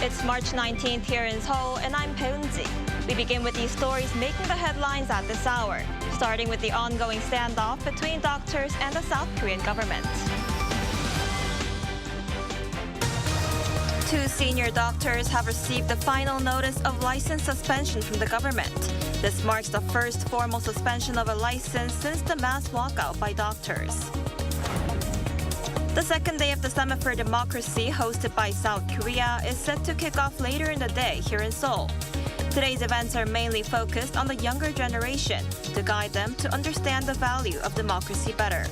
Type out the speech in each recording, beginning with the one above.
It's March 19th here in Seoul, and I'm Banksy. We begin with these stories making the headlines at this hour, starting with the ongoing standoff between doctors and the South Korean government. Two senior doctors have received the final notice of license suspension from the government. This marks the first formal suspension of a license since the mass walkout by doctors. The second day of the Summit for Democracy, hosted by South Korea, is set to kick off later in the day here in Seoul. Today's events are mainly focused on the younger generation to guide them to understand the value of democracy better.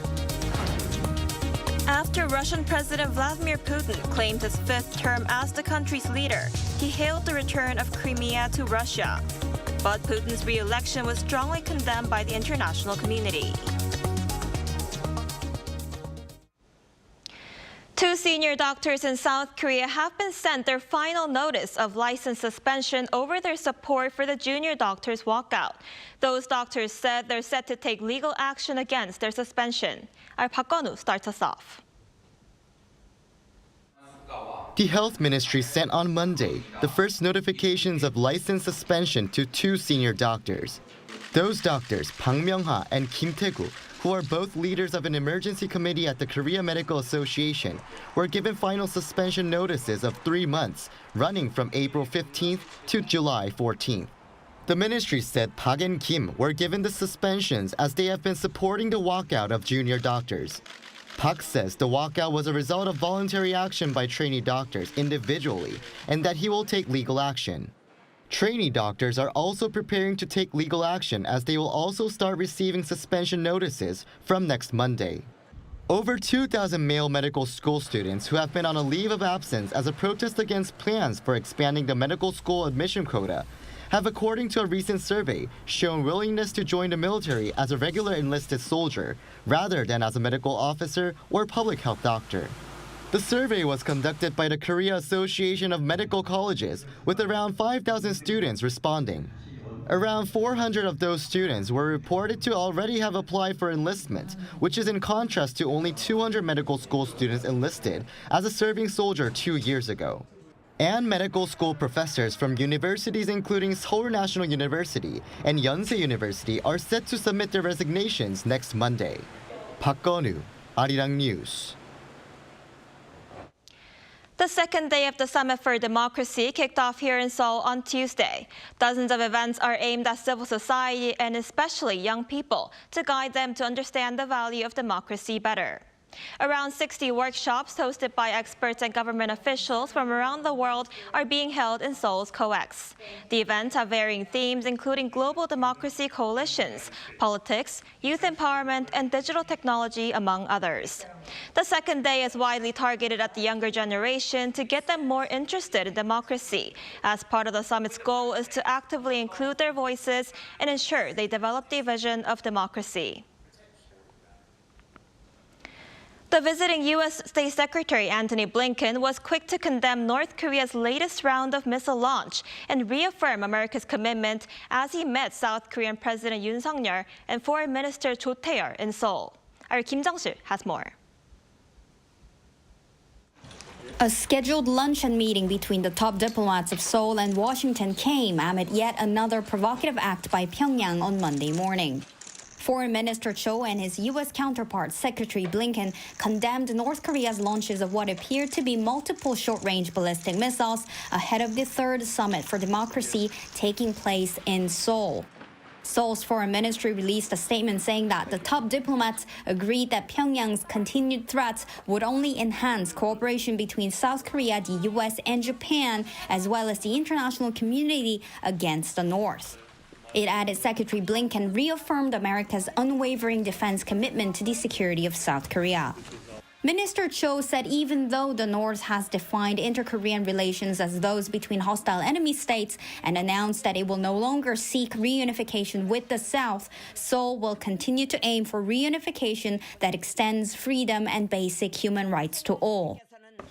After Russian President Vladimir Putin claimed his fifth term as the country's leader, he hailed the return of Crimea to Russia. But Putin's re-election was strongly condemned by the international community. Two senior doctors in South Korea have been sent their final notice of license suspension over their support for the junior doctors' walkout. Those doctors said they're set to take legal action against their suspension. Our Park Gun-woo starts us off. The Health Ministry sent on Monday the first notifications of license suspension to two senior doctors. Those doctors, Bang Myung-ha and Kim Tae-gu, who are both leaders of an emergency committee at the Korea Medical Association, were given final suspension notices of 3 months, running from April 15th to July 14th. The ministry said Park and Kim were given the suspensions as they have been supporting the walkout of junior doctors. Park says the walkout was a result of voluntary action by trainee doctors individually and that he will take legal action. Trainee doctors are also preparing to take legal action as they will also start receiving suspension notices from next Monday. Over 2,000 male medical school students who have been on a leave of absence as a protest against plans for expanding the medical school admission quota have, according to a recent survey, shown willingness to join the military as a regular enlisted soldier rather than as a medical officer or public health doctor. The survey was conducted by the Korea Association of Medical Colleges, with around 5,000 students responding. Around 400 of those students were reported to already have applied for enlistment, which is in contrast to only 200 medical school students enlisted as a serving soldier 2 years ago. And medical school professors from universities including Seoul National University and Yonsei University are set to submit their resignations next Monday. Park Gun-woo, Arirang News. The second day of the Summit for Democracy kicked off here in Seoul on Tuesday. Dozens of events are aimed at civil society and especially young people to guide them to understand the value of democracy better. Around 60 workshops hosted by experts and government officials from around the world are being held in Seoul's COEX. The events have varying themes, including global democracy coalitions, politics, youth empowerment, and digital technology, among others. The second day is widely targeted at the younger generation to get them more interested in democracy, as part of the summit's goal is to actively include their voices and ensure they develop the vision of democracy. The visiting U.S. State Secretary Antony Blinken was quick to condemn North Korea's latest round of missile launch and reaffirm America's commitment as he met South Korean President Yoon Suk-yeol and Foreign Minister Cho Tae-yul in Seoul. Our Kim Jung-sil has more. A scheduled luncheon meeting between the top diplomats of Seoul and Washington came amid yet another provocative act by Pyongyang on Monday morning. Foreign Minister Cho and his U.S. counterpart, Secretary Blinken, condemned North Korea's launches of what appeared to be multiple short-range ballistic missiles ahead of the third Summit for Democracy taking place in Seoul. Seoul's foreign ministry released a statement saying that the top diplomats agreed that Pyongyang's continued threats would only enhance cooperation between South Korea, the U.S., and Japan, as well as the international community against the North. It added Secretary Blinken reaffirmed America's unwavering defense commitment to the security of South Korea. Minister Cho said even though the North has defined inter-Korean relations as those between hostile enemy states and announced that it will no longer seek reunification with the South, Seoul will continue to aim for reunification that extends freedom and basic human rights to all.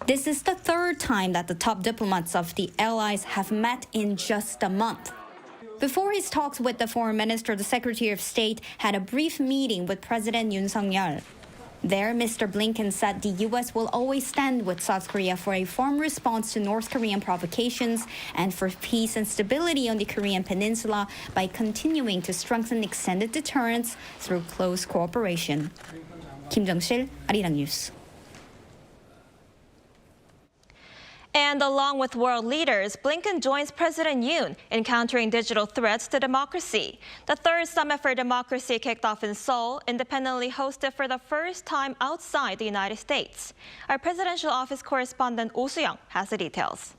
This is the third time that the top diplomats of the allies have met in just a month. Before his talks with the foreign minister, the Secretary of State had a brief meeting with President Yoon Suk-yeol. There, Mr. Blinken said the U.S. will always stand with South Korea for a firm response to North Korean provocations and for peace and stability on the Korean peninsula by continuing to strengthen extended deterrence through close cooperation. Kim Jung-sil, Arirang News. And along with world leaders, Blinken joins President Yoon in countering digital threats to democracy. The third Summit for Democracy kicked off in Seoul, independently hosted for the first time outside the United States. Our presidential office correspondent Oh Soo-young has the details.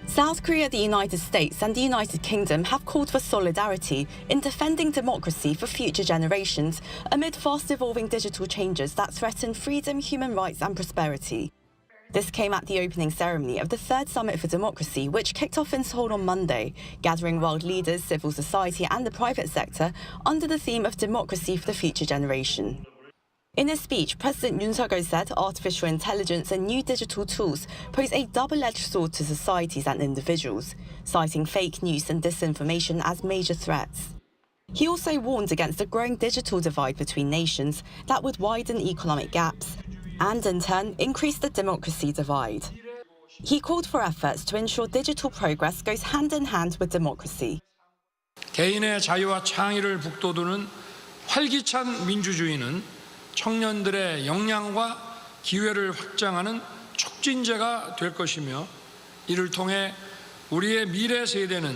South Korea, the United States and the United Kingdom have called for solidarity in defending democracy for future generations amid fast-evolving digital changes that threaten freedom, human rights and prosperity. This came at the opening ceremony of the Third Summit for Democracy, which kicked off in Seoul on Monday, gathering world leaders, civil society and the private sector under the theme of democracy for the future generation. In his speech, President Yoon Suk-yeol said artificial intelligence and new digital tools pose a double-edged sword to societies and individuals, citing fake news and disinformation as major threats. He also warned against a growing digital divide between nations that would widen economic gaps and, in turn, increase the democracy divide. He called for efforts to ensure digital progress goes hand in hand with democracy. 개인의 자유와 창의를 북돋우는 활기찬 민주주의는 청년들의 역량과 기회를 확장하는 촉진제가 될 것이며 이를 통해 우리의 미래 세대는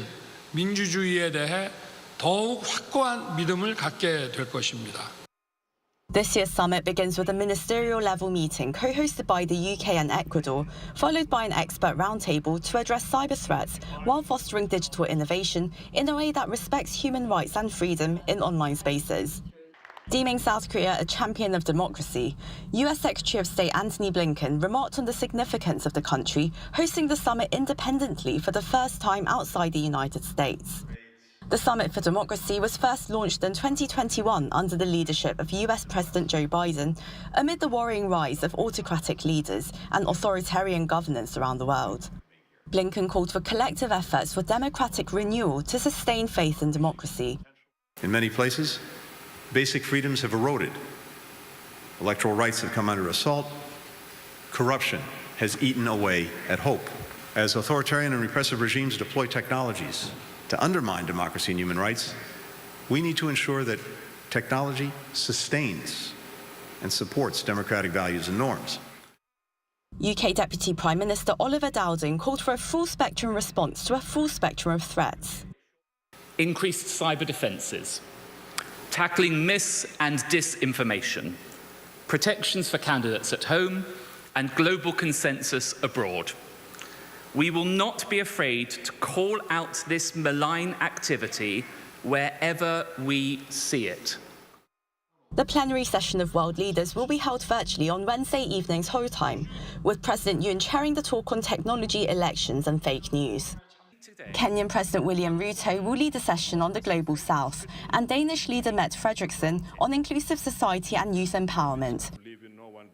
민주주의에 대해 더욱 확고한 믿음을 갖게 될 것입니다. This year's summit begins with a ministerial-level meeting co-hosted by the UK and Ecuador, followed by an expert roundtable to address cyber threats while fostering digital innovation in a way that respects human rights and freedom in online spaces. Deeming South Korea a champion of democracy, US Secretary of State Antony Blinken remarked on the significance of the country hosting the summit independently for the first time outside the United States. The Summit for Democracy was first launched in 2021 under the leadership of US President Joe Biden amid the worrying rise of autocratic leaders and authoritarian governance around the world. Blinken called for collective efforts for democratic renewal to sustain faith in democracy. In many places, basic freedoms have eroded. Electoral rights have come under assault. Corruption has eaten away at hope. As authoritarian and repressive regimes deploy technologies to undermine democracy and human rights, we need to ensure that technology sustains and supports democratic values and norms. UK Deputy Prime Minister Oliver Dowding called for a full-spectrum response to a full spectrum of threats. Increased cyber defences, tackling mis- and disinformation, protections for candidates at home, and global consensus abroad. We will not be afraid to call out this malign activity wherever we see it. The plenary session of world leaders will be held virtually on Wednesday evening Seoul time, with President Yoon chairing the talk on technology, elections and fake news. Kenyan President William Ruto will lead a session on the Global South, and Danish leader Mette Frederiksen on inclusive society and youth empowerment.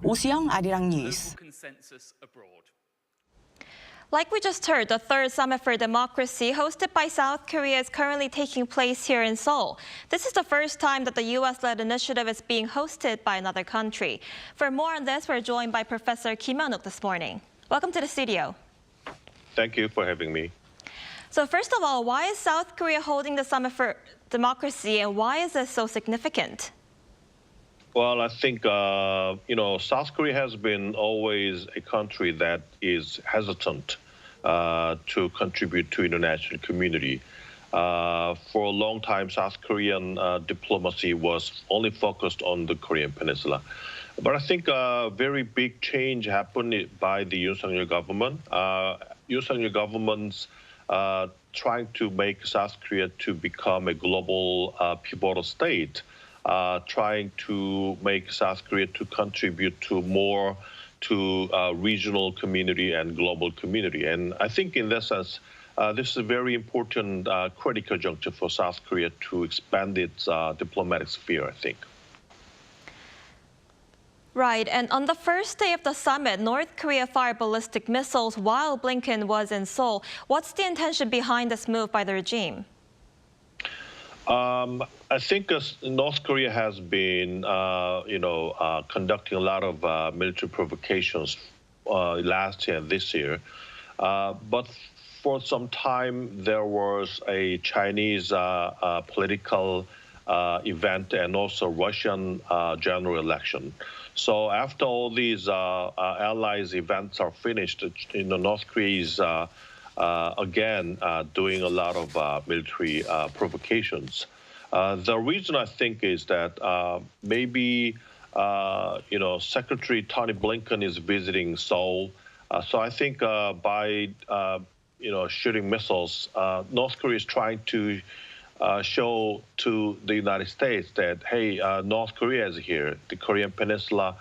Oh Soo-young, Arirang News. Like we just heard, the third Summit for Democracy, hosted by South Korea, is currently taking place here in Seoul. This is the first time that the U.S.-led initiative is being hosted by another country. For more on this, we're joined by Professor Kim Hyun-wook this morning. Welcome to the studio. Thank you for having me. So first of all, why is South Korea holding the Summit for Democracy, and why is this so significant? Well, I think, South Korea has been always a country that is hesitant to contribute to international community. For a long time, South Korean diplomacy was only focused on the Korean Peninsula. But I think a very big change happened by the Yoon Suk-yeol government. Yoon Suk-yeol government's trying to make South Korea to become a global pivotal state, trying to make South Korea to contribute to more to regional community and global community. And I think in that sense, this is a very important critical juncture for South Korea to expand its diplomatic sphere, I think. Right, and on the first day of the summit, North Korea fired ballistic missiles while Blinken was in Seoul. What's the intention behind this move by the regime? I think North Korea has been, conducting a lot of military provocations last year and this year. But for some time, there was a Chinese political event and also Russian general election. So after all these allies events are finished, North Korea is again doing a lot of military provocations. The reason I think is that maybe Secretary Antony Blinken is visiting Seoul. So I think by shooting missiles, North Korea is trying to show to the United States that, hey, North Korea is here. The Korean Peninsula,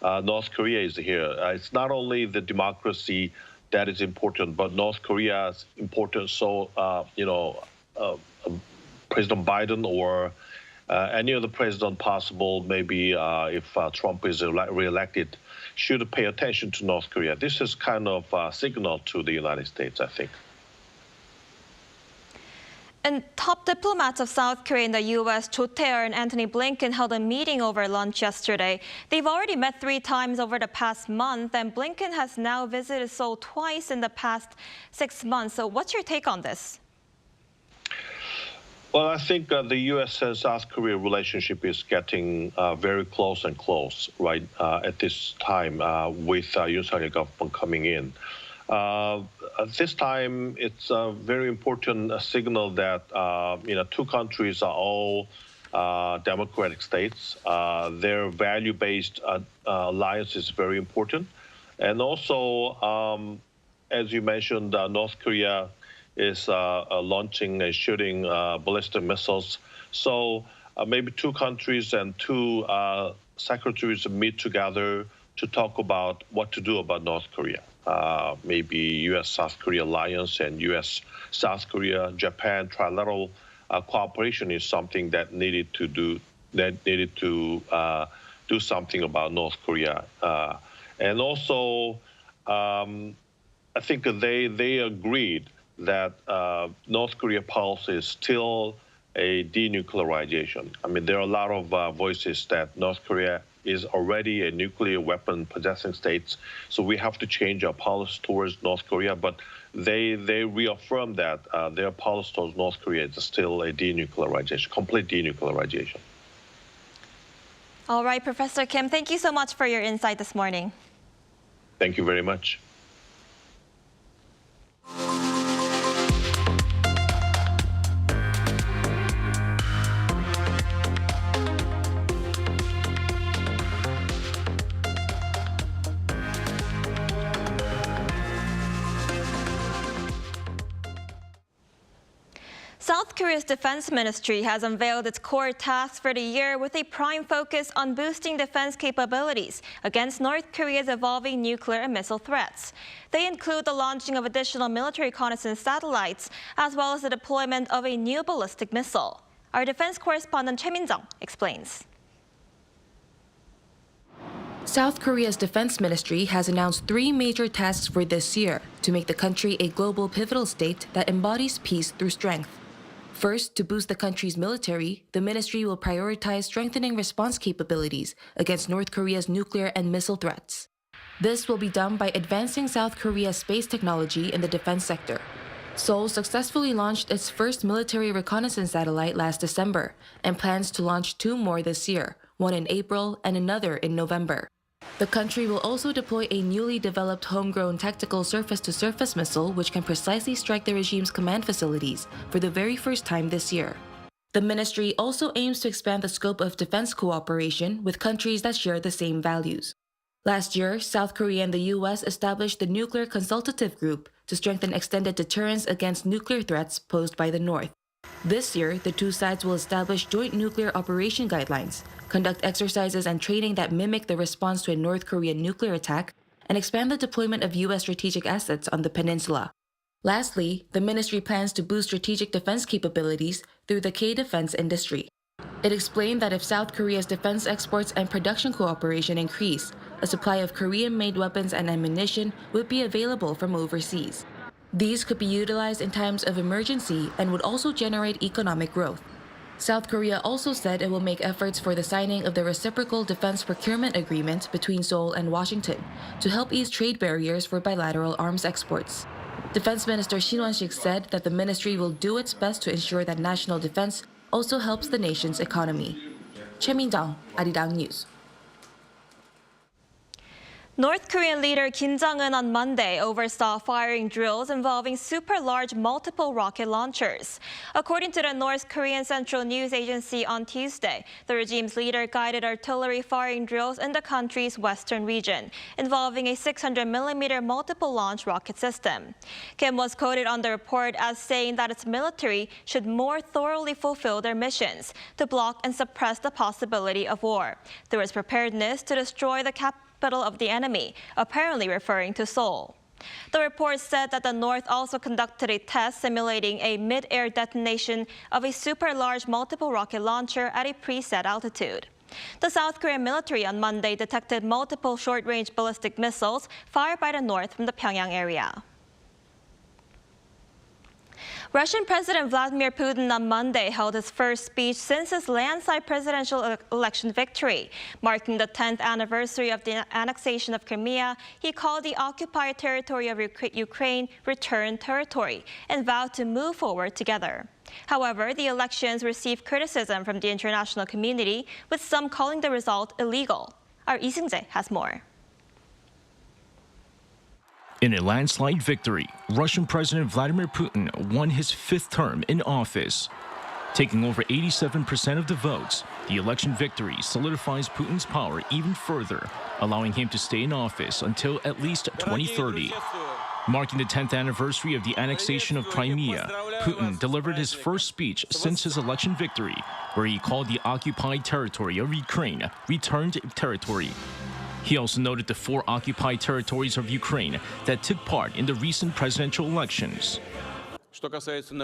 North Korea is here. It's not only the democracy that is important, but North Korea is important. So, President Biden or any other president possible, maybe if Trump is reelected, should pay attention to North Korea. This is kind of a signal to the United States, I think. And top diplomats of South Korea in the U.S., Cho Tae-yul and Antony Blinken, held a meeting over lunch yesterday. They've already met 3 times over the past month, and Blinken has now visited Seoul twice in the past 6 months. So what's your take on this? Well, I think the U.S. and South Korea relationship is getting very close and close, right, at this time with Yoon Suk-yeol government coming in. This time, it's a very important signal that, 2 countries are all democratic states. Their value-based alliance is very important. And also, as you mentioned, North Korea is launching and shooting ballistic missiles. So maybe 2 countries and 2 secretaries meet together to talk about what to do about North Korea. Maybe U.S.-South Korea alliance and U.S.-South Korea, Japan trilateral cooperation is something that needed to do something about North Korea. And also, I think they agreed that North Korea policy is still a denuclearization. I mean, there are a lot of voices that North Korea is already a nuclear weapon possessing state, so we have to change our policy towards North Korea. But they reaffirm that their policy towards North Korea is still a denuclearization, complete denuclearization. All right, Professor Kim, thank you so much for your insight this morning. Thank you very much. South Korea's defense ministry has unveiled its core tasks for the year with a prime focus on boosting defense capabilities against North Korea's evolving nuclear and missile threats. They include the launching of additional military reconnaissance satellites, as well as the deployment of a new ballistic missile. Our defense correspondent Choi Min-jung explains. South Korea's defense ministry has announced 3 major tasks for this year to make the country a global pivotal state that embodies peace through strength. First, to boost the country's military, the ministry will prioritize strengthening response capabilities against North Korea's nuclear and missile threats. This will be done by advancing South Korea's space technology in the defense sector. Seoul successfully launched its first military reconnaissance satellite last December and plans to launch 2 more this year, one in April and another in November. The country will also deploy a newly developed homegrown tactical surface-to-surface missile which can precisely strike the regime's command facilities for the very first time this year. The ministry also aims to expand the scope of defense cooperation with countries that share the same values. Last year, South Korea and the U.S. established the Nuclear Consultative Group to strengthen extended deterrence against nuclear threats posed by the North. This year, the 2 sides will establish joint nuclear operation guidelines, conduct exercises and training that mimic the response to a North Korean nuclear attack, and expand the deployment of U.S. strategic assets on the peninsula. Lastly, the ministry plans to boost strategic defense capabilities through the K-defense industry. It explained that if South Korea's defense exports and production cooperation increase, a supply of Korean-made weapons and ammunition would be available from overseas. These could be utilized in times of emergency and would also generate economic growth. South Korea also said it will make efforts for the signing of the reciprocal defense procurement agreement between Seoul and Washington to help ease trade barriers for bilateral arms exports. Defense Minister Shin Won-sik said that the ministry will do its best to ensure that national defense also helps the nation's economy. Choi Min-jung, Arirang News. North Korean leader Kim Jong-un on Monday oversaw firing drills involving super-large multiple rocket launchers. According to the North Korean Central News Agency on Tuesday, the regime's leader guided artillery firing drills in the country's western region, involving a 600mm multiple launch rocket system. Kim was quoted on the report as saying that its military should more thoroughly fulfill their missions to block and suppress the possibility of war through its preparedness to destroy the capital of the enemy, apparently referring to Seoul. The report said that the North also conducted a test simulating a mid-air detonation of a super-large multiple rocket launcher at a preset altitude. The South Korean military on Monday detected multiple short-range ballistic missiles fired by the North from the Pyongyang area. Russian President Vladimir Putin on Monday held his first speech since his landslide presidential election victory. Marking the 10th anniversary of the annexation of Crimea, he called the occupied territory of Ukraine returned territory and vowed to move forward together. However, the elections received criticism from the international community, with some calling the result illegal. Our Lee Seung-jae has more. In a landslide victory, Russian President Vladimir Putin won his fifth term in office. Taking over 87% of the votes, the election victory solidifies Putin's power even further, allowing him to stay in office until at least 2030. Marking the 10th anniversary of the annexation of Crimea, Putin delivered his first speech since his election victory, where he called the occupied territory of Ukraine returned territory. He also noted the 4 occupied territories of Ukraine that took part in the recent presidential elections.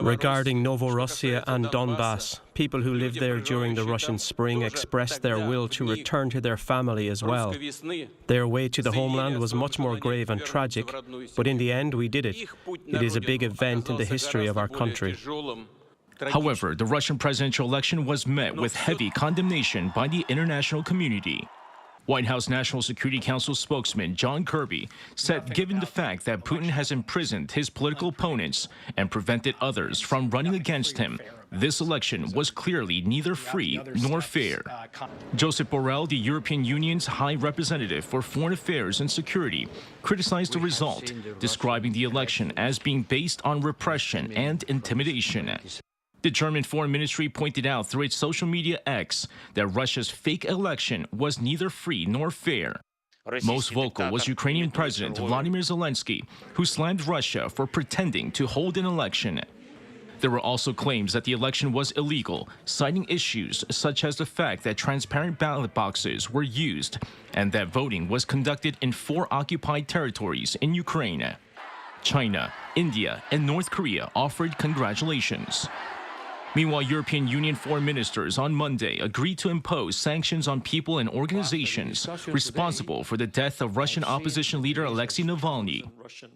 Regarding Novorossiya and Donbass, people who lived there during the Russian spring expressed their will to return to their family as well. Their way to the homeland was much more grave and tragic, but in the end we did it. It is a big event in the history of our country. However, the Russian presidential election was met with heavy condemnation by the international community. White House National Security Council spokesman John Kirby said given the fact that Putin has imprisoned his political opponents and prevented others from running against him, this election was clearly neither free nor fair. Josep Borrell, the European Union's High Representative for Foreign Affairs and Security, criticized the result, describing the election as being based on repression and intimidation. The German Foreign Ministry pointed out through its social media X that Russia's fake election was neither free nor fair. Most vocal was Ukrainian President Vladimir Zelensky, who slammed Russia for pretending to hold an election. There were also claims that the election was illegal, citing issues such as the fact that transparent ballot boxes were used and that voting was conducted in 4 occupied territories in Ukraine. China, India, and North Korea offered congratulations. Meanwhile, European Union foreign ministers on Monday agreed to impose sanctions on people and organizations responsible for the death of Russian opposition leader Alexei Navalny.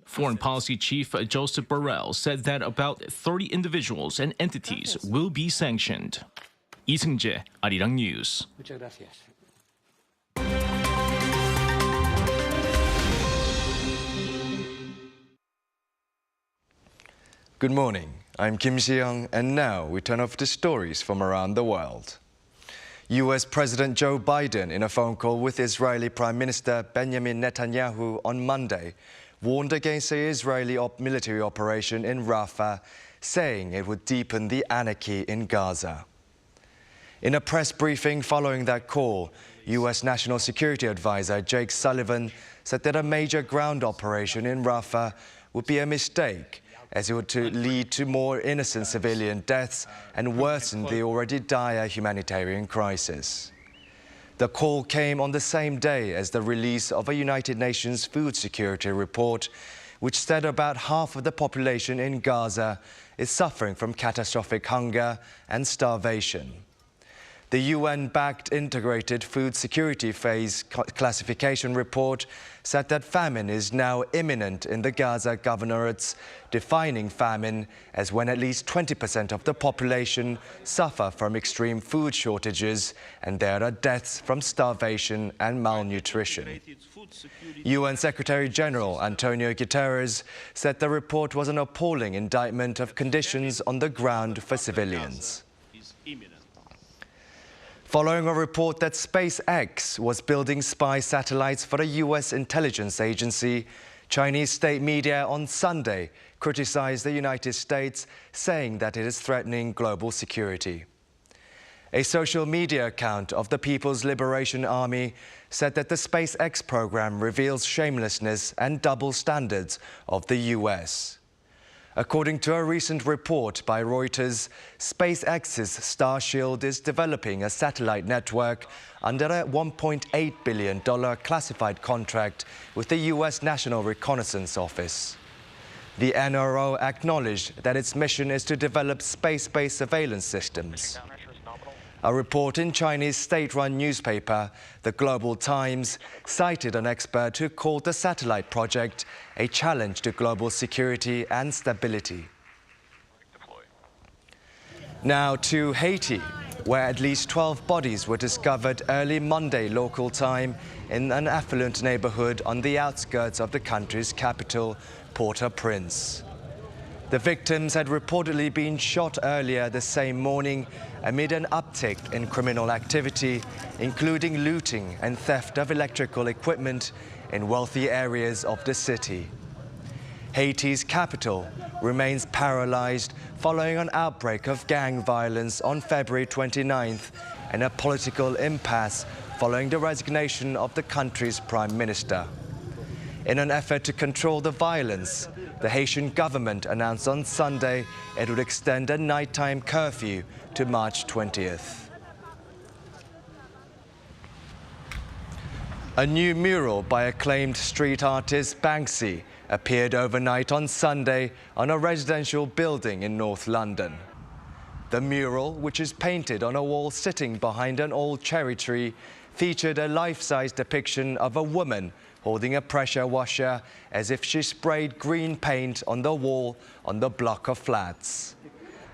Foreign Policy Chief Josep Borrell said that about 30 individuals and entities will be sanctioned. Lee Seung-jae, Arirang News. Good morning. I'm Kim Si-young, and now we turn off to stories from around the world. US President Joe Biden, in a phone call with Israeli Prime Minister Benjamin Netanyahu on Monday, warned against the Israeli military operation in Rafah, saying it would deepen the anarchy in Gaza. In a press briefing following that call, US National Security Advisor Jake Sullivan said that a major ground operation in Rafah would be a mistake, as it would lead to more innocent civilian deaths and worsen the already dire humanitarian crisis. The call came on the same day as the release of a United Nations food security report, which said about half of the population in Gaza is suffering from catastrophic hunger and starvation. The UN-backed Integrated Food Security Phase Classification report said that famine is now imminent in the Gaza governorates, defining famine as when at least 20% of the population suffer from extreme food shortages and there are deaths from starvation and malnutrition. UN Secretary-General Antonio Guterres said the report was an appalling indictment of conditions on the ground for civilians. Following a report that SpaceX was building spy satellites for a US intelligence agency, Chinese state media on Sunday criticized the United States, saying that it is threatening global security. A social media account of the People's Liberation Army said that the SpaceX program reveals shamelessness and double standards of the US. According to a recent report by Reuters, SpaceX's Starshield is developing a satellite network under a $1.8 billion classified contract with the US National Reconnaissance Office. The NRO acknowledged that its mission is to develop space-based surveillance systems. A report in Chinese state-run newspaper, The Global Times, cited an expert who called the satellite project a challenge to global security and stability. Now to Haiti, where at least 12 bodies were discovered early Monday local time in an affluent neighborhood on the outskirts of the country's capital, Port-au-Prince. The victims had reportedly been shot earlier the same morning amid an uptick in criminal activity, including looting and theft of electrical equipment in wealthy areas of the city. Haiti's capital remains paralyzed following an outbreak of gang violence on February 29th and a political impasse following the resignation of the country's prime minister. In an effort to control the violence, the Haitian government announced on Sunday it would extend a nighttime curfew to March 20th. A new mural by acclaimed street artist Banksy appeared overnight on Sunday on a residential building in North London. The mural, which is painted on a wall sitting behind an old cherry tree, featured a life-size depiction of a woman holding a pressure washer as if she sprayed green paint on the wall on the block of flats.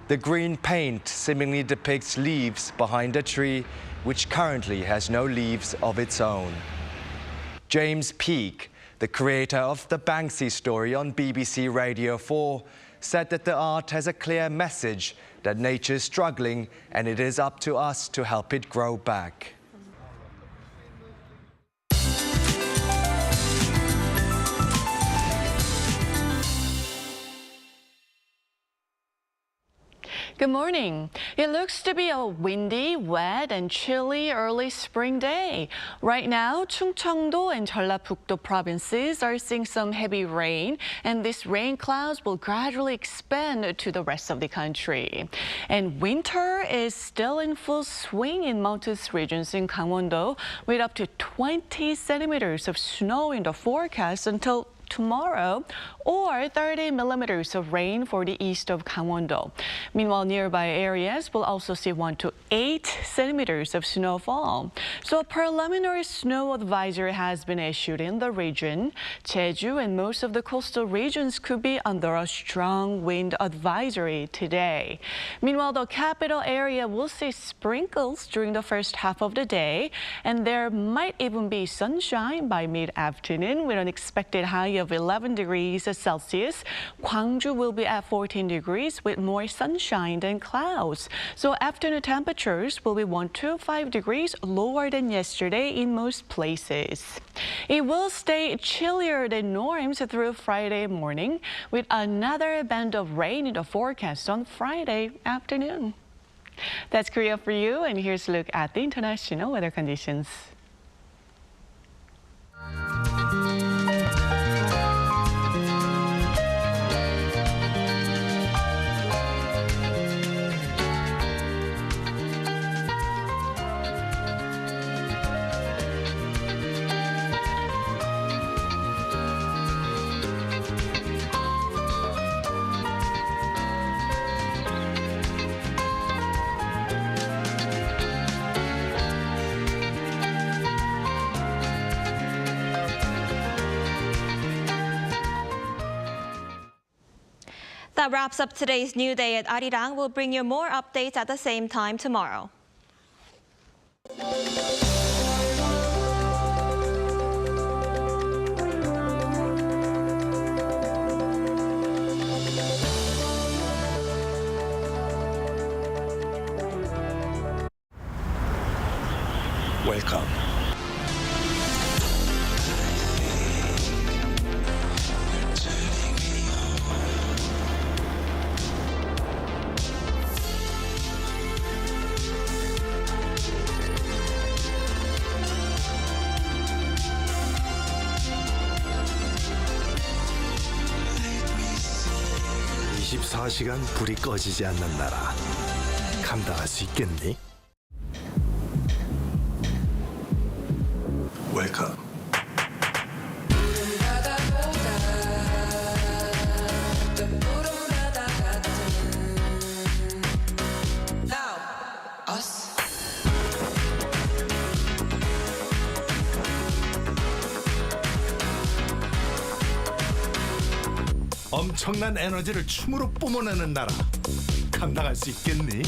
The green paint seemingly depicts leaves behind a tree which currently has no leaves of its own. James Peake, the creator of the Banksy story on BBC Radio 4, said that the art has a clear message that nature is struggling and it is up to us to help it grow back. Good morning. It looks to be a windy, wet, and chilly early spring day. Right now, Chungcheongdo and Jeollabuk-do provinces are seeing some heavy rain, and these rain clouds will gradually expand to the rest of the country. And winter is still in full swing in mountainous regions in Gangwon-do, with up to 20 centimeters of snow in the forecast until tomorrow, or 30 millimeters of rain for the east of Gangwon-do. Meanwhile, nearby areas will also see 1 to 8 centimeters of snowfall. So a preliminary snow advisory has been issued in the region. Jeju and most of the coastal regions could be under a strong wind advisory today. Meanwhile, the capital area will see sprinkles during the first half of the day, and there might even be sunshine by mid-afternoon with an expected high of 11 degrees Celsius. Gwangju will be at 14 degrees with more sunshine than clouds. So afternoon temperatures will be 1 to 5 degrees lower than yesterday in most places. It will stay chillier than norms through Friday morning, with another band of rain in the forecast on Friday afternoon. That's Korea for you, and here's a look at the international weather conditions. That wraps up today's New Day at Arirang. We'll bring you more updates at the same time tomorrow. Welcome. (24시간) 불이 꺼지지 않는 나라 감당할 수 있겠니? Welcome. 엄청난 에너지를 춤으로 뿜어내는 나라 감당할 수 있겠니?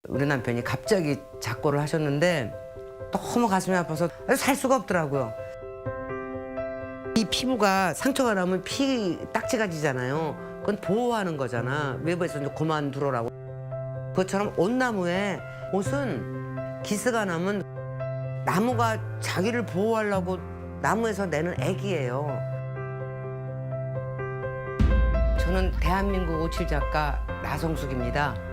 우리 남편이 갑자기 작고를 하셨는데 너무 가슴이 아파서 살 수가 없더라고요. 이 피부가 상처가 나면 피 딱지가 지잖아요. 그건 보호하는 거잖아. 외부에서 이제 그만두라고. 그것처럼 옷나무에 옷은 기스가 나면 나무가 자기를 보호하려고 나무에서 내는 액이에요. 저는 대한민국 오칠 작가 나성숙입니다.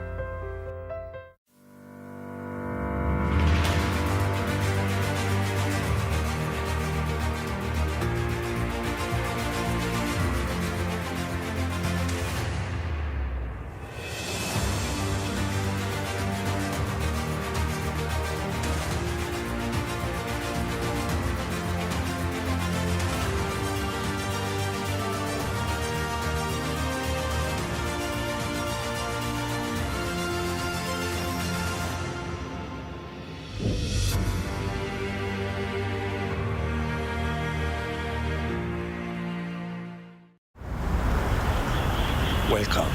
Welcome.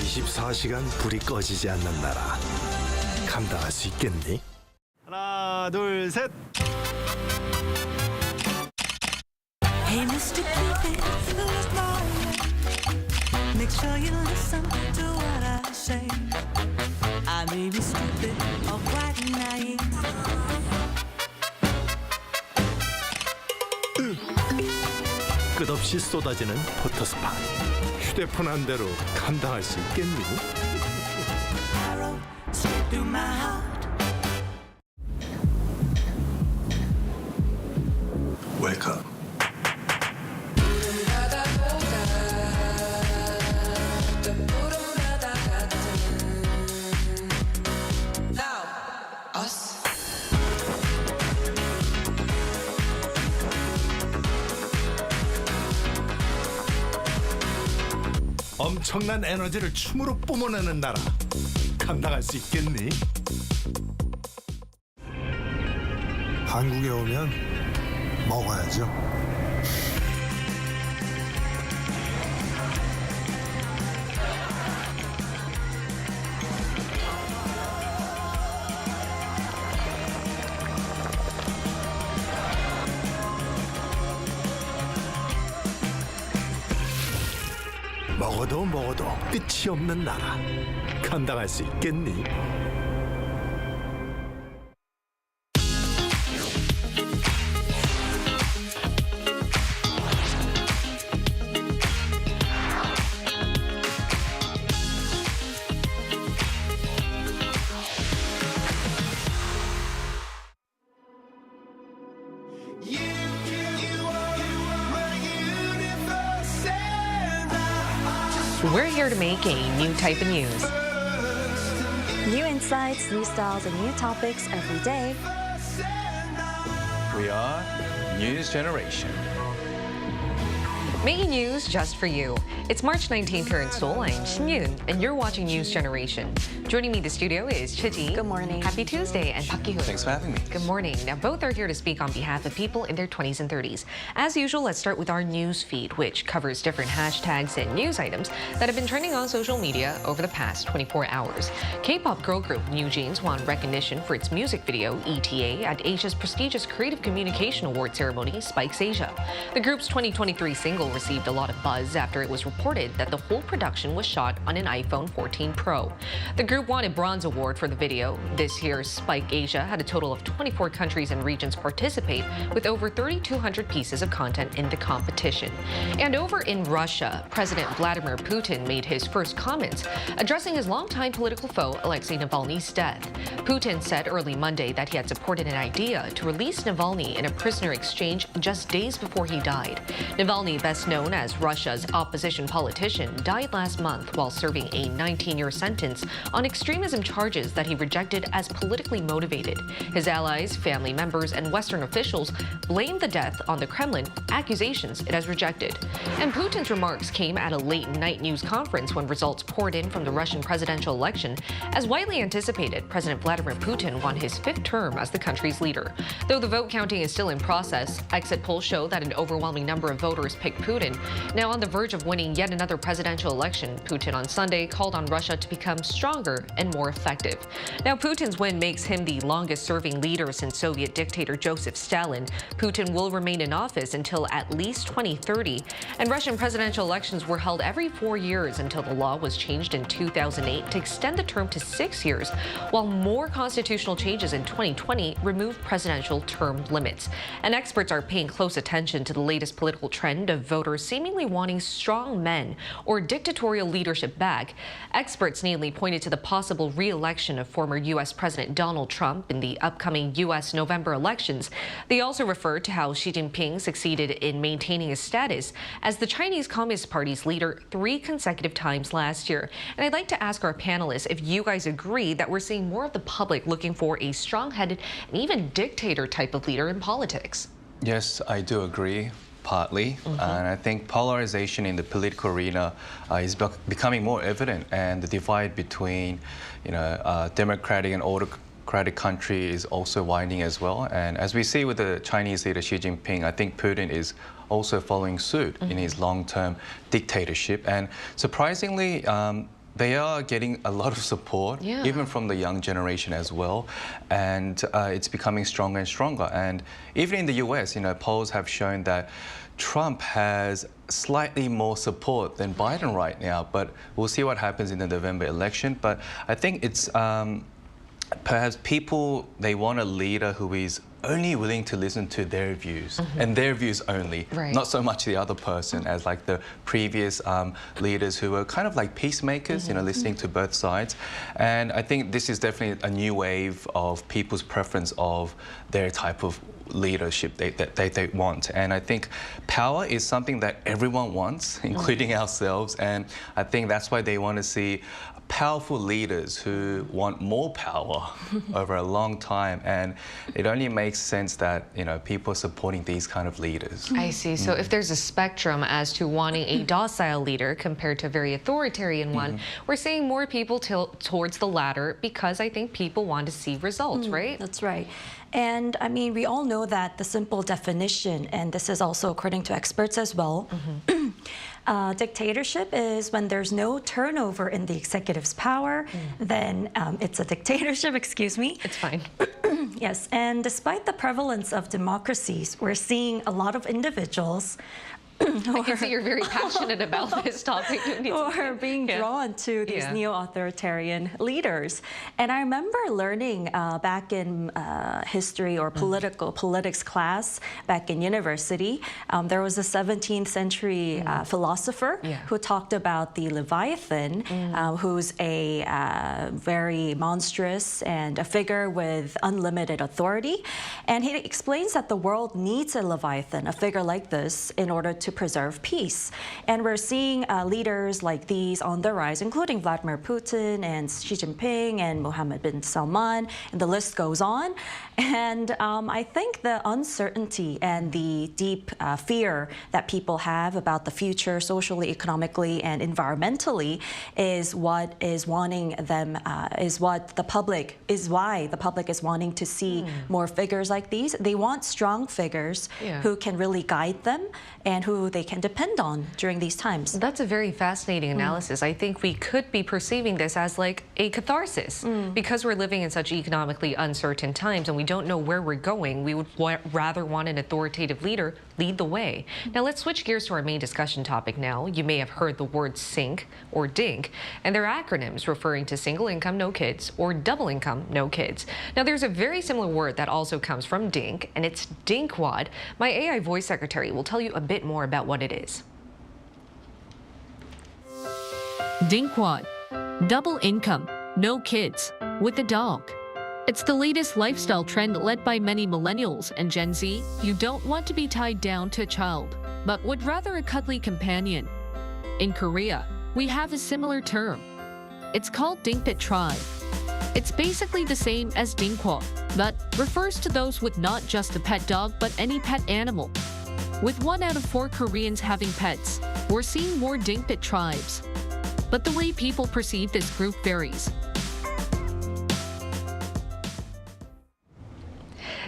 (24시간) 불이 꺼지지 않는 나라 감당할 수 있겠니? 하나, 둘, 셋. Hey, Mr. Cupid, make sure you listen to what I say. I may be stupid or quite naive. 끝없이 쏟아지는 포토스팟. 휴대폰 한 대로 감당할 수 있겠니? Arrow straight through my heart. Welcome. 엄청난 에너지를 춤으로 뿜어내는 나라 감당할 수 있겠니? 한국에 오면 먹어야죠. 먹어도 먹어도 끝이 없는 나라. 감당할 수 있겠니? We're here to make a new type of news. New insights, new styles, and new topics every day. We are News Generation. Making news just for you. It's March 19th here in Seoul. I'm Shin-yoon, and you're watching News Generation. Joining me in the studio is Chiji. Good morning. Happy Tuesday, and Park Ki-hoon. Thanks for having me. Good morning. Now, both are here to speak on behalf of people in their 20s and 30s. As usual, let's start with our news feed, which covers different hashtags and news items that have been trending on social media over the past 24 hours. K-pop girl group New Jeans won recognition for its music video, ETA, at Asia's prestigious Creative Communication Award ceremony, SpaceX Asia. The group's 2023 single received a lot of buzz after it was reported that the whole production was shot on an iPhone 14 Pro. The group won a bronze award for the video. This year's SpaceX Asia had a total of 24 countries and regions participate, with over 3,200 pieces of content in the competition. And over in Russia, President Vladimir Putin made his first comments addressing his longtime political foe, Alexei Navalny's death. Putin said early Monday that he had supported an idea to release Navalny in a prisoner exchange just days before he died. Navalny, best known as Russia's opposition politician, died last month while serving a 19-year sentence on extremism charges that he rejected as politically motivated. His allies, family members, and Western officials blamed the death on the Kremlin, accusations it has rejected. And Putin's remarks came at a late-night news conference when results poured in from the Russian presidential election. As widely anticipated, President Vladimir Putin won his 5th term as the country's leader. Though the vote counting is still in process, exit polls show that an overwhelming number of voters picked Putin. Now on the verge of winning yet another presidential election, Putin on Sunday called on Russia to become stronger and more effective. Now, Putin's win makes him the longest-serving leader since Soviet dictator Joseph Stalin. Putin will remain in office until at least 2030, and Russian presidential elections were held every 4 years until the law was changed in 2008 to extend the term to 6 years, while more constitutional changes in 2020 removed presidential term limits. And experts are paying close attention to the latest political trend of voters seemingly wanting strong men or dictatorial leadership back. Experts namely pointed to the possible re-election of former U.S. President Donald Trump in the upcoming U.S. November elections. They also referred to how Xi Jinping succeeded in maintaining his status as the Chinese Communist Party's leader 3 consecutive times last year. And I'd like to ask our panelists if you guys agree that we're seeing more of the public looking for a strong-headed and even dictator type of leader in politics. Yes, I do agree. Partly, and I think polarization in the political arena is becoming more evident, and the divide between, democratic and autocratic country is also widening as well. And as we see with the Chinese leader Xi Jinping, I think Putin is also following suit in his long-term dictatorship, and surprisingly, they are getting a lot of support, even from the young generation as well, and it's becoming stronger and stronger. And even in the US, polls have shown that Trump has slightly more support than Biden right now, but we'll see what happens in the November election. But I think it's perhaps people, they want a leader who is only willing to listen to their views and their views only, not so much the other person as like the previous leaders who were kind of like peacemakers, listening to both sides. And I think this is definitely a new wave of people's preference of their type of leadership that they want. And I think power is something that everyone wants, including ourselves. And I think that's why they want to see powerful leaders who want more power over a long time. And it only makes sense that, people are supporting these kind of leaders. I see. So if there's a spectrum as to wanting a docile leader compared to a very authoritarian one, we're seeing more people tilt towards the latter because I think people want to see results, right? That's right. And I mean, we all know that the simple definition, and this is also according to experts as well, dictatorship is when there's no turnover in the executive's power, then it's a dictatorship, excuse me. It's fine. Yes, and despite the prevalence of democracies, we're seeing a lot of individuals I can see you're very passionate about this topic. Or being drawn to these neo-authoritarian leaders. And I remember learning back in history or politics class back in university, there was a 17th century philosopher who talked about the Leviathan, who's a very monstrous and a figure with unlimited authority. And he explains that the world needs a Leviathan, a figure like this, in order to preserve peace. And we're seeing leaders like these on the rise, including Vladimir Putin and Xi Jinping and Mohammed bin Salman, and the list goes on. And I think the uncertainty and the deep fear that people have about the future, socially, economically, and environmentally, is what is wanting them, is what the public, is why the public is wanting to see more figures like these. They want strong figures who can really guide them and who they can depend on during these times. That's a very fascinating analysis. I think we could be perceiving this as like a catharsis. Because we're living in such economically uncertain times and we don't know where we're going, we would rather want an authoritative leader lead the way. Now let's switch gears to our main discussion topic now. You may have heard the word SINK or DINK, and they're acronyms referring to single income, no kids, or double income, no kids. Now there's a very similar word that also comes from DINK, and it's dinkwad. My AI voice secretary will tell you a bit more about what it is. Dinkwad, double income, no kids, with a dog. It's the latest lifestyle trend led by many millennials and Gen Z. You don't want to be tied down to a child, but would rather a cuddly companion. In Korea, we have a similar term. It's called Dinkpit tribe. It's basically the same as Dinkwa, but refers to those with not just a pet dog, but any pet animal. With 1 out of 4 Koreans having pets, we're seeing more Dinkpit tribes. But the way people perceive this group varies.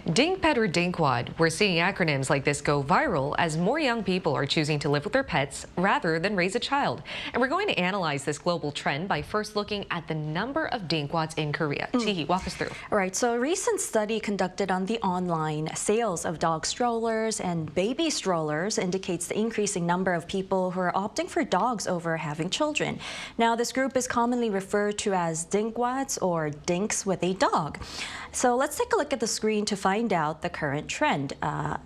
Dinkpet or dinkwad, we're seeing acronyms like this go viral as more young people are choosing to live with their pets rather than raise a child. And we're going to analyze this global trend by first looking at the number of dinkwads in Korea. Ji-hee, walk us through. All right, so a recent study conducted on the online sales of dog strollers and baby strollers indicates the increasing number of people who are opting for dogs over having children. Now, this group is commonly referred to as dinkwads or dinks with a dog. So let's take a look at the screen to find out the current trend.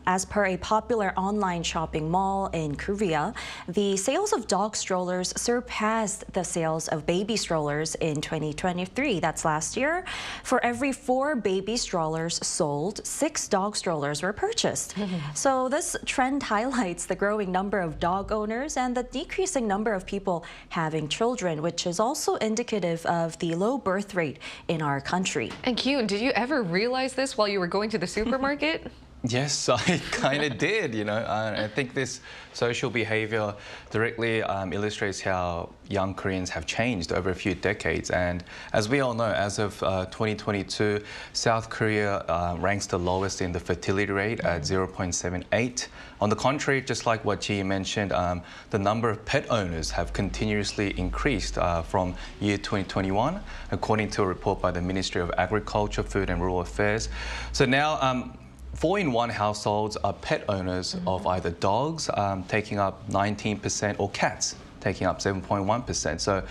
As per a popular online shopping mall in Korea, the sales of dog strollers surpassed the sales of baby strollers in 2023. That's last year. For every 4 baby strollers sold, 6 dog strollers were purchased. So this trend highlights the growing number of dog owners and the decreasing number of people having children, which is also indicative of the low birth rate in our country. And Kyun, did you ever realize this while you were going to the supermarket? Yes, I kind of did, you know. I think this social behavior directly illustrates how young Koreans have changed over a few decades. And as we all know, as of 2022, South Korea ranks the lowest in the fertility rate at 0.78. On the contrary, just like what Ji mentioned, the number of pet owners have continuously increased from year 2021, according to a report by the Ministry of Agriculture, Food and Rural Affairs. So now, 4 in 1 households are pet owners of either dogs, taking up 19%, or cats, taking up 7.1%. So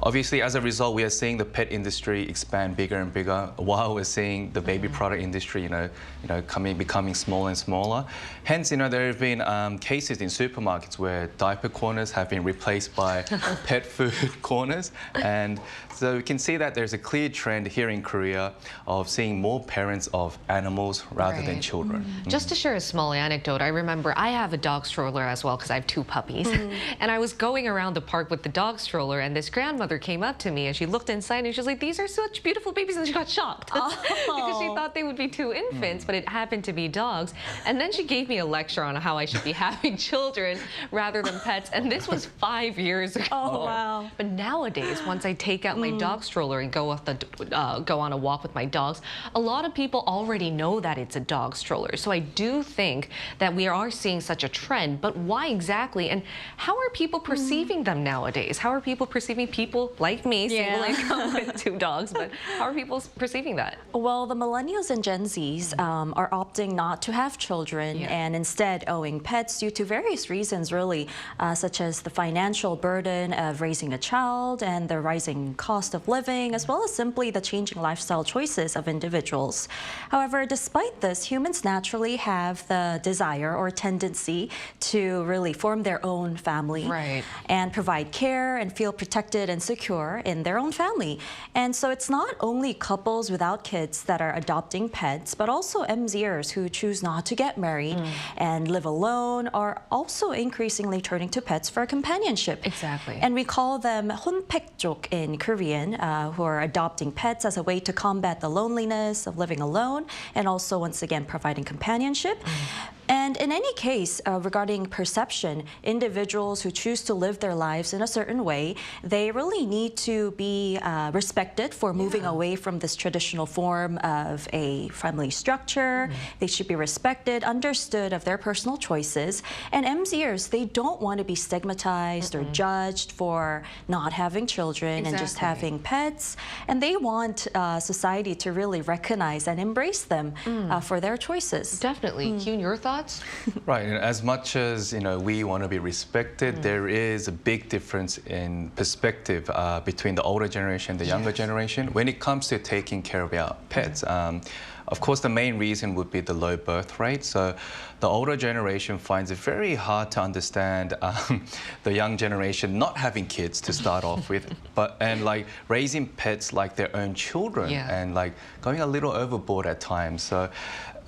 obviously, as a result, we are seeing the pet industry expand bigger and bigger, while we're seeing the baby product industry, becoming smaller and smaller. Hence, there have been cases in supermarkets where diaper corners have been replaced by pet food corners. And so we can see that there's a clear trend here in Korea of seeing more parents of animals rather than children. Just to share a small anecdote, I remember I have a dog stroller as well because I have 2 puppies. And I was going around the park with the dog stroller, and this grandmother came up to me and she looked inside and she was like, "These are such beautiful babies," and she got shocked because she thought they would be 2 infants, but it happened to be dogs. And then she gave me a lecture on how I should be having children rather than pets, and this was 5 years ago. Oh, wow. But nowadays, once I take out my dog stroller and go on a walk with my dogs, a lot of people already know that it's a dog stroller. So I do think that we are seeing such a trend, but why exactly, and how are people perceiving them nowadays? How are people perceiving people people like me, single income with 2 dogs, but how are people perceiving that? Well, the millennials and Gen Zs are opting not to have children and instead owning pets due to various reasons, really, such as the financial burden of raising a child and the rising cost of living, as well as simply the changing lifestyle choices of individuals. However, despite this, humans naturally have the desire or tendency to really form their own family and provide care and feel protected and secure in their own family. And so it's not only couples without kids that are adopting pets, but also MZers who choose not to get married and live alone are also increasingly turning to pets for companionship. Exactly. And we call them 혼택족 in Korean, who are adopting pets as a way to combat the loneliness of living alone and also, once again, providing companionship. And in any case, regarding perception, individuals who choose to live their lives in a certain way, they really need to be respected for moving away from this traditional form of a family structure. They should be respected, understood of their personal choices. And MZers, they don't want to be stigmatized or judged for not having children and just having pets. And they want society to really recognize and embrace them for their choices. Definitely. Kyun, your thoughts? Right, and as much as we want to be respected, there is a big difference in perspective between the older generation and the younger generation when it comes to taking care of our pets. Of course, the main reason would be the low birth rate. So the older generation finds it very hard to understand the young generation not having kids to start off with, and like raising pets like their own children and like going a little overboard at times. So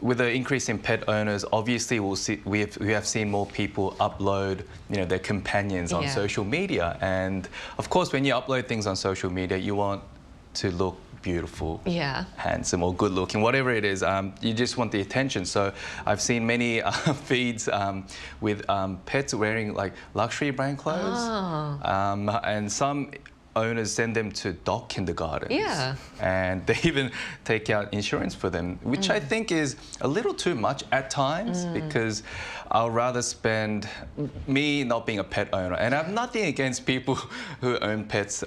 with the increase in pet owners, obviously we have seen more people upload their companions on social media. And of course, when you upload things on social media, you want to look beautiful, handsome, or good looking, whatever it is. You just want the attention. So I've seen many feeds with pets wearing like luxury brand clothes, and some owners send them to dog kindergartens. And they even take out insurance for them, which I think is a little too much at times, because I'll rather spend, me not being a pet owner, and I have nothing against people who own pets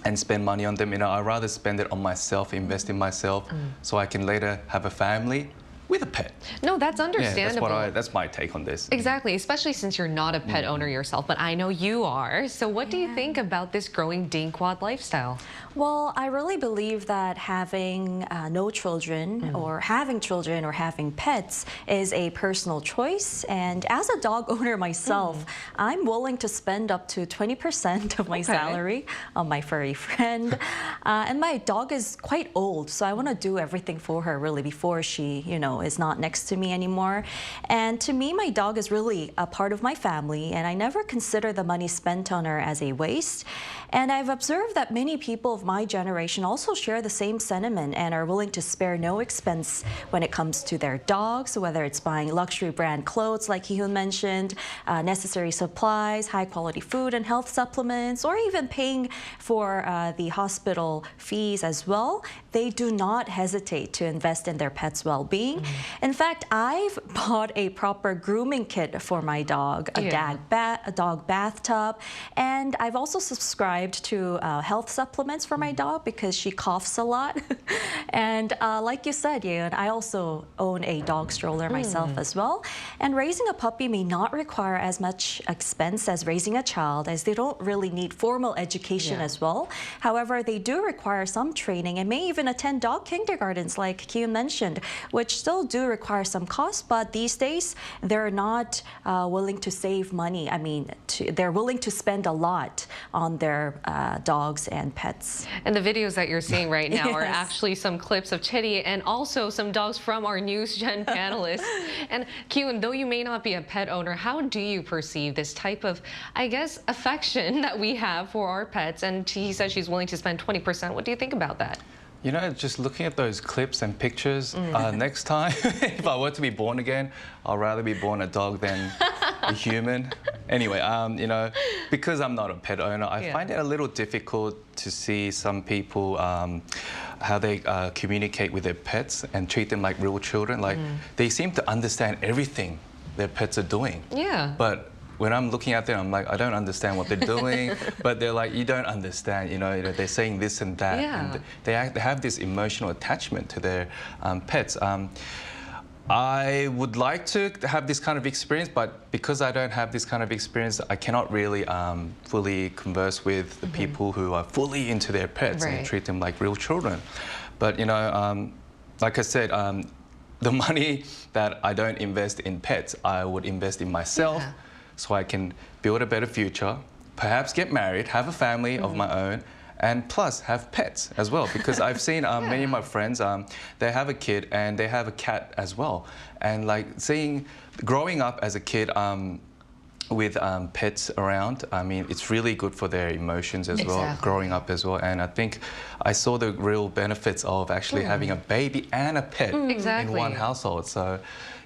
and spend money on them. I'd rather spend it on myself, invest in myself, so I can later have a family with a pet. No, that's understandable. That's my take on this. Exactly, especially since you're not a pet owner yourself, but I know you are. So what do you think about this growing dinkwad lifestyle? Well, I really believe that having no children or having pets is a personal choice. And as a dog owner myself, I'm willing to spend up to 20% of my salary on my furry friend. And my dog is quite old, so I want to do everything for her really before she, is not next to me anymore. And to me, my dog is really a part of my family, and I never consider the money spent on her as a waste. And I've observed that many people of my generation also share the same sentiment and are willing to spare no expense when it comes to their dogs, whether it's buying luxury brand clothes like Hee-hoon mentioned, necessary supplies, high quality food and health supplements, or even paying for the hospital fees as well. They do not hesitate to invest in their pets' well-being. In fact, I've bought a proper grooming kit for my dog, a dog bathtub, and I've also subscribed to health supplements for my dog because she coughs a lot. And like you said, Yoon, I also own a dog stroller myself as well. And raising a puppy may not require as much expense as raising a child, as they don't really need formal education as well. However, they do require some training and may even attend dog kindergartens like Kyun mentioned, which still do require some cost, but these days they're not willing to save money. I mean, they're willing to spend a lot on their dogs and pets. And the videos that you're seeing right now are actually some clips of Chitty and also some dogs from our News Gen panelists. And Kyun, though you may not be a pet owner, how do you perceive this type of, I guess, affection that we have for our pets? And he says she's willing to spend 20%. What do you think about that? Just looking at those clips and pictures, next time, if I were to be born again, I'd rather be born a dog than a human. Anyway, because I'm not a pet owner, I find it a little difficult to see some people, how they communicate with their pets and treat them like real children. Like, they seem to understand everything their pets are doing. But when I'm looking at them, I'm like, I don't understand what they're doing. But they're like, you don't understand, they're saying this and that. Yeah. And they have this emotional attachment to their pets. I would like to have this kind of experience, but because I don't have this kind of experience, I cannot really fully converse with the people who are fully into their pets and treat them like real children. But, like I said, the money that I don't invest in pets, I would invest in myself so I can build a better future, perhaps get married, have a family of my own, and plus have pets as well, because I've seen many of my friends, they have a kid and they have a cat as well. And like growing up as a kid with pets around, I mean, it's really good for their emotions as well, growing up as well. And I think I saw the real benefits of actually having a baby and a pet in one household. So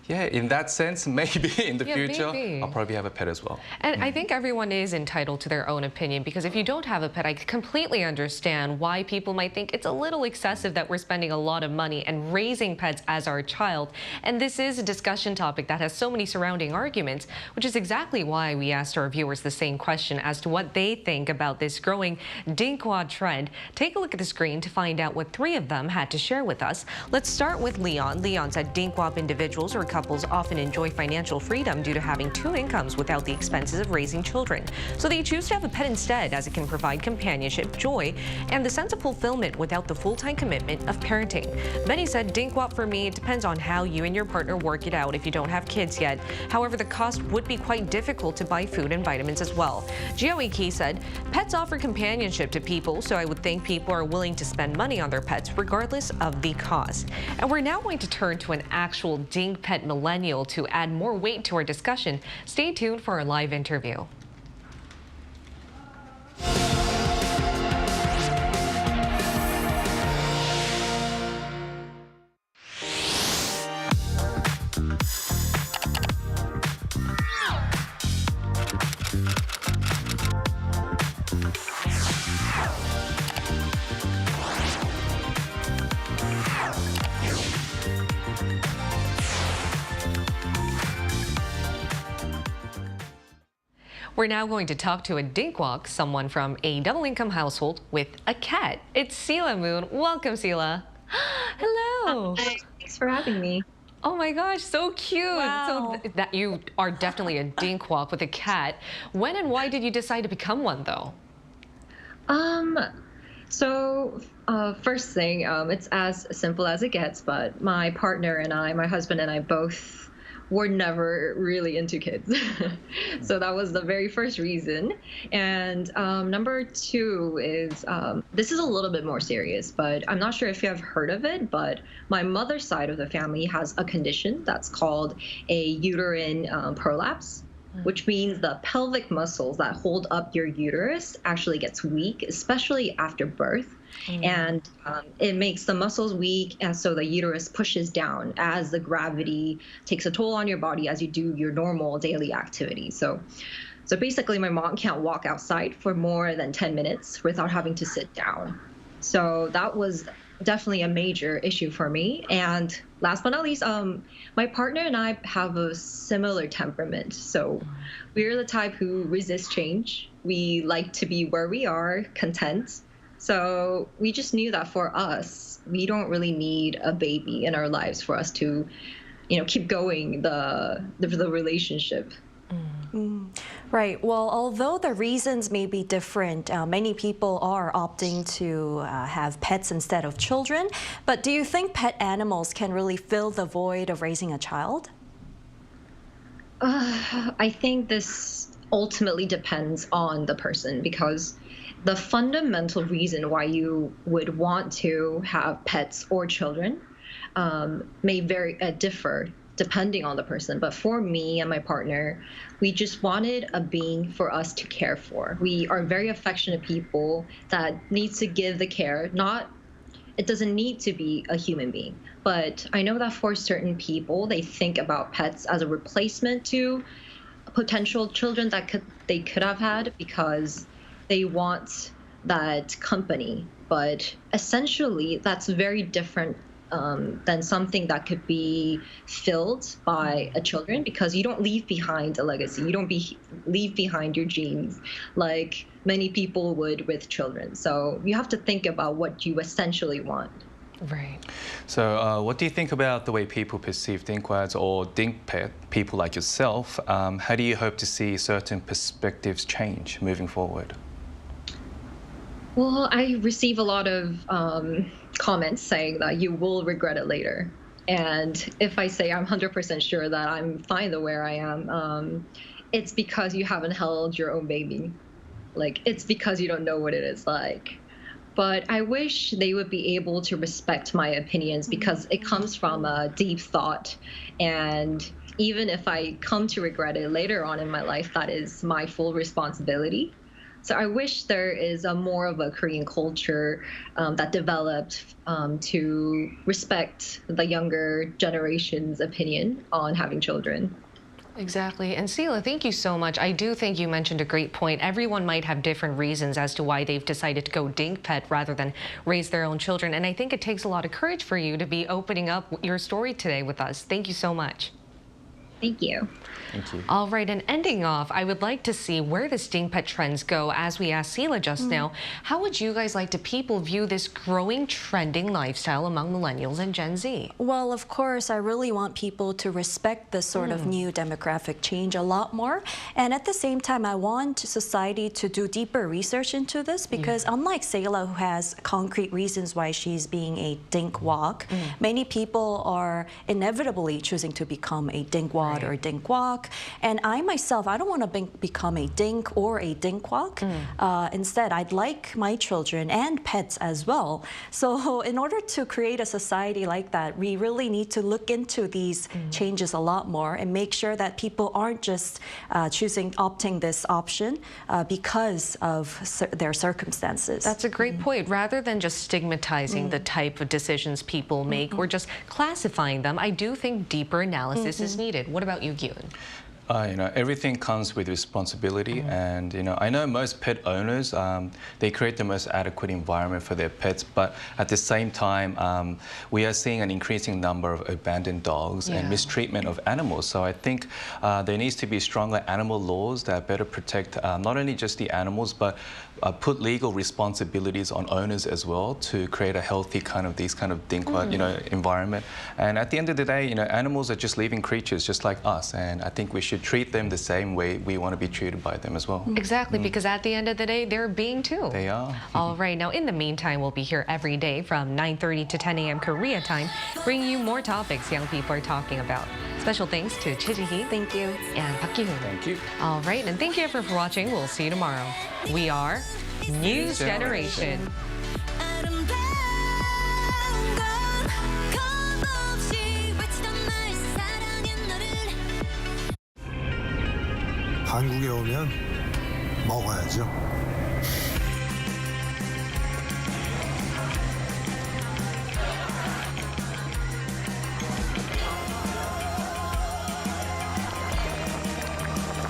yeah, in that sense, maybe in the future, I'll probably have a pet as well. And I think everyone is entitled to their own opinion, because if you don't have a pet, I completely understand why people might think it's a little excessive that we're spending a lot of money and raising pets as our child. And this is a discussion topic that has so many surrounding arguments, which is exactly why we asked our viewers the same question as to what they think about this growing dinkwad trend. Take a look at the screen to find out what 3 of them had to share with us. Let's start with Leon. Leon said dinkwad individuals or couples often enjoy financial freedom due to having 2 incomes without the expenses of raising children. So they choose to have a pet instead, as it can provide companionship, joy, and the sense of fulfillment without the full-time commitment of parenting. Benny said, dinkwad for me, it depends on how you and your partner work it out if you don't have kids yet. However, the cost would be quite difficult to buy food and vitamins as well. GeoEK said, pets offer companionship to people, so I would think people are willing to spend money on their pets regardless of the cost. And we're now going to turn to an actual dink pet millennial to add more weight to our discussion. Stay tuned for our live interview. We're now going to talk to a dinkwad, someone from a double-income household with a cat. It's Sila Moon. Welcome, Sila. Hello. Hi. Thanks for having me. Oh my gosh, so cute. Wow. So that you are definitely a dinkwad with a cat. When and why did you decide to become one, though? First thing, it's as simple as it gets, but my partner and I, my husband and I both were never really into kids. So that was the very first reason. And number 2 is, this is a little bit more serious, but I'm not sure if you have heard of it, but my mother's side of the family has a condition that's called a uterine prolapse, which means the pelvic muscles that hold up your uterus actually gets weak, especially after birth. And it makes the muscles weak, and so the uterus pushes down as the gravity takes a toll on your body as you do your normal daily activities. So basically, my mom can't walk outside for more than 10 minutes without having to sit down. So that was definitely a major issue for me. And last but not least, my partner and I have a similar temperament. So we're the type who resist change. We like to be where we are, content. So we just knew that for us, we don't really need a baby in our lives for us to, keep going the relationship. Right. Well, although the reasons may be different, many people are opting to have pets instead of children. But do you think pet animals can really fill the void of raising a child? I think this ultimately depends on the person, because the fundamental reason why you would want to have pets or children may differ depending on the person. But for me and my partner, we just wanted a being for us to care for. We are very affectionate people that needs to give the care. It doesn't need to be a human being. But I know that for certain people, they think about pets as a replacement to potential children that they could have had, because they want that company. But essentially, that's very different than something that could be filled by a children, because you don't leave behind a legacy. You don't leave behind your genes like many people would with children. So you have to think about what you essentially want. Right. So what do you think about the way people perceive dinkwads or dinkpet, people like yourself? How do you hope to see certain perspectives change moving forward? Well, I receive a lot of comments saying that you will regret it later. And if I say I'm 100% sure that I'm fine the way I am, it's because you haven't held your own baby. Like, it's because you don't know what it is like. But I wish they would be able to respect my opinions, because it comes from a deep thought. And even if I come to regret it later on in my life, that is my full responsibility. So I wish there is more of a Korean culture that developed to respect the younger generation's opinion on having children. Exactly. And Sela, thank you so much. I do think you mentioned a great point. Everyone might have different reasons as to why they've decided to go dink pet rather than raise their own children. And I think it takes a lot of courage for you to be opening up your story today with us. Thank you so much. Thank you. Thank you. All right, and ending off, I would like to see where the dink pet trends go. As we asked Sela just now, how would you guys like to people view this growing trending lifestyle among millennials and Gen Z? Well, of course, I really want people to respect this sort of new demographic change a lot more. And at the same time, I want society to do deeper research into this, because unlike Sela, who has concrete reasons why she's being a dinkwok, many people are inevitably choosing to become a dinkwad or a dinkwok. And I myself, I don't want to become a dink or a dinkwok. Instead, I'd like my children and pets as well. So in order to create a society like that, we really need to look into these changes a lot more and make sure that people aren't just opting this option because of their circumstances. That's a great point. Rather than just stigmatizing the type of decisions people make or just classifying them, I do think deeper analysis is needed. What about you, Gyun? Everything comes with responsibility, and I know most pet owners, they create the most adequate environment for their pets, but at the same time, we are seeing an increasing number of abandoned dogs and mistreatment of animals. So I think there needs to be stronger animal laws that better protect not only just the animals, but put legal responsibilities on owners as well to create a healthy these kind of dinkwad, environment. And at the end of the day, animals are just living creatures just like us, and I think we should treat them the same way we want to be treated by them as well. Exactly, because at the end of the day, they're a being too. They are. All right, now in the meantime, we'll be here every day from 9:30 to 10 a.m. Korea time, bringing you more topics young people are talking about. Special thanks to Chiji-hee. Thank you. And Park Ki-hoon. Thank you. All right, and thank you everyone for watching. We'll see you tomorrow. We are News Generation. 한국에 오면 먹어야죠.